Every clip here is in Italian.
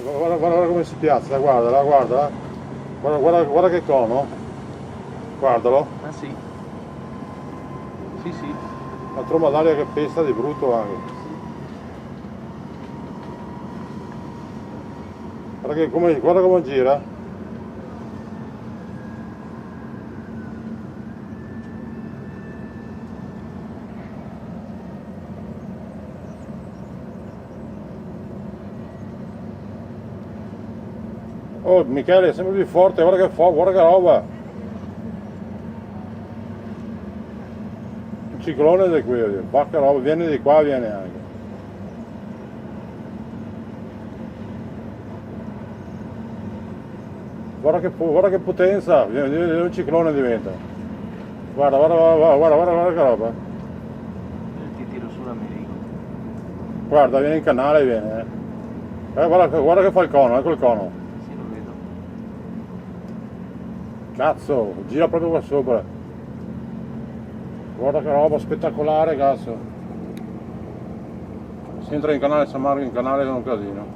Guarda come si piazza, guardala, guardala. Guarda che cono. Guardalo. Ah sì, sì sì. La tromba d'aria che pesta di brutto anche. Guarda come gira. Oh Michele, è sempre più forte, guarda che roba. Un ciclone di qui, porca roba, viene di qua, viene anche. Guarda che potenza, viene un ciclone diventa. Guarda che roba. Ti tiro su l'Americo. Guarda, viene in canale, viene. Guarda che fa il cono, ecco il cono. Sì, lo vedo. Cazzo, gira proprio qua sopra. Guarda che roba spettacolare, cazzo. Si entra in canale San Marco in canale con un casino.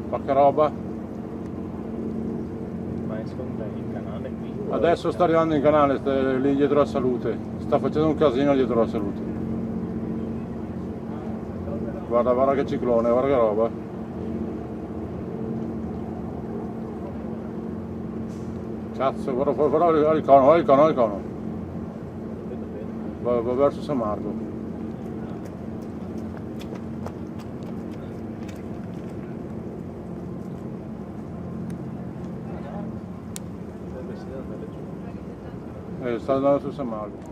Ma che roba. Ma secondo te il canale qui? Adesso sta arrivando in canale, lì dietro la salute. Sta facendo un casino dietro la salute. Guarda che ciclone, guarda che roba. Cazzo, guarda il cono. Va verso San Marco. Sta andando su San Marco.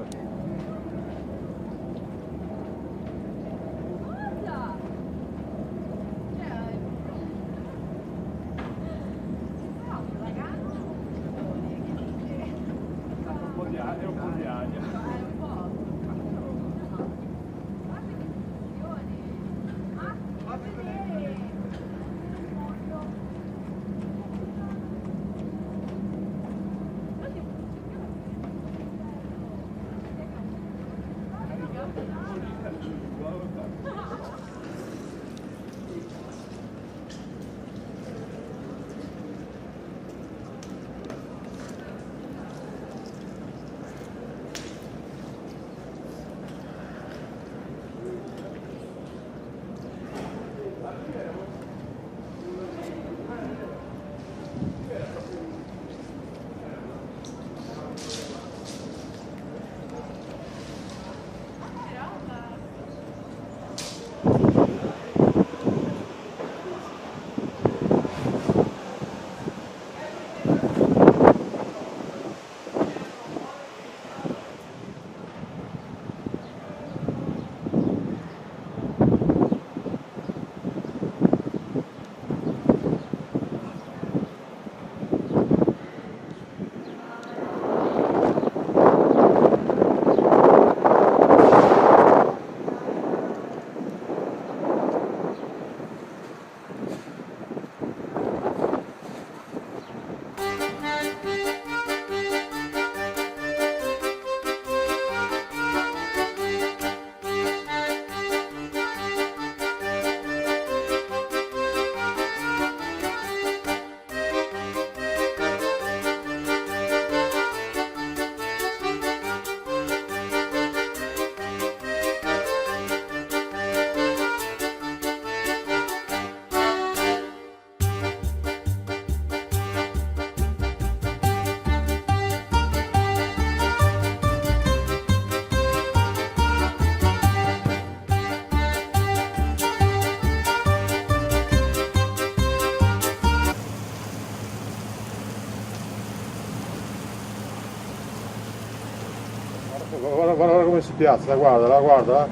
Guarda come si piazza, guardala, guardala.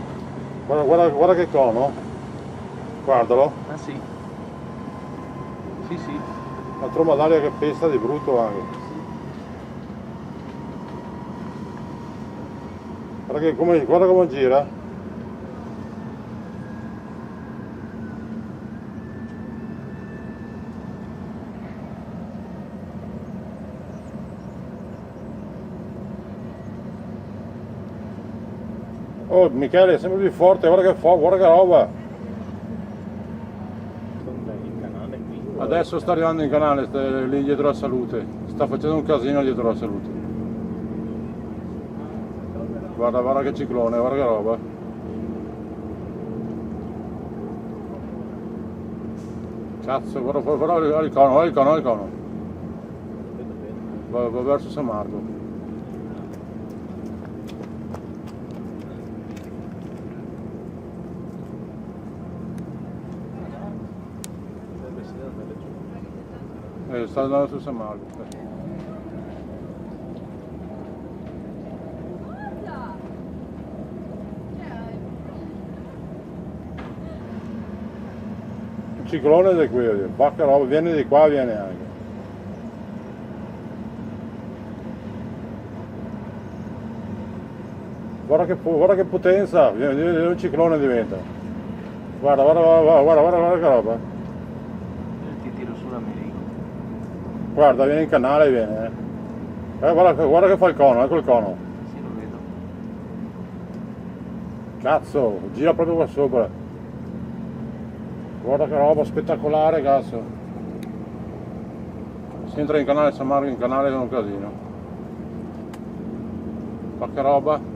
Guarda che cono. Guardalo. Ah sì, sì sì. La tromba d'aria che pesta di brutto anche. Guarda come gira. Oh Michele, è sempre più forte, guarda che roba. Adesso sta arrivando in canale, lì dietro la salute. Sta facendo un casino dietro la salute. Guarda, guarda che ciclone, guarda che roba. Cazzo, guarda, guarda il cono, guarda il cono, guarda il cono. Va verso San Marco. Sta andando su San Marco. Il ciclone è di qui, bacca roba, viene di qua, viene anche. Guarda che potenza, un ciclone diventa. Guarda, guarda, guarda, guarda, guarda che roba. Ti tiro su l'Americo. Guarda, viene in canale, viene. Guarda, guarda che fa il cono, ecco il cono. Sì, lo vedo. Cazzo, gira proprio qua sopra. Guarda che roba spettacolare, cazzo. Si entra in canale San Marco, in canale è un casino. Ma che roba.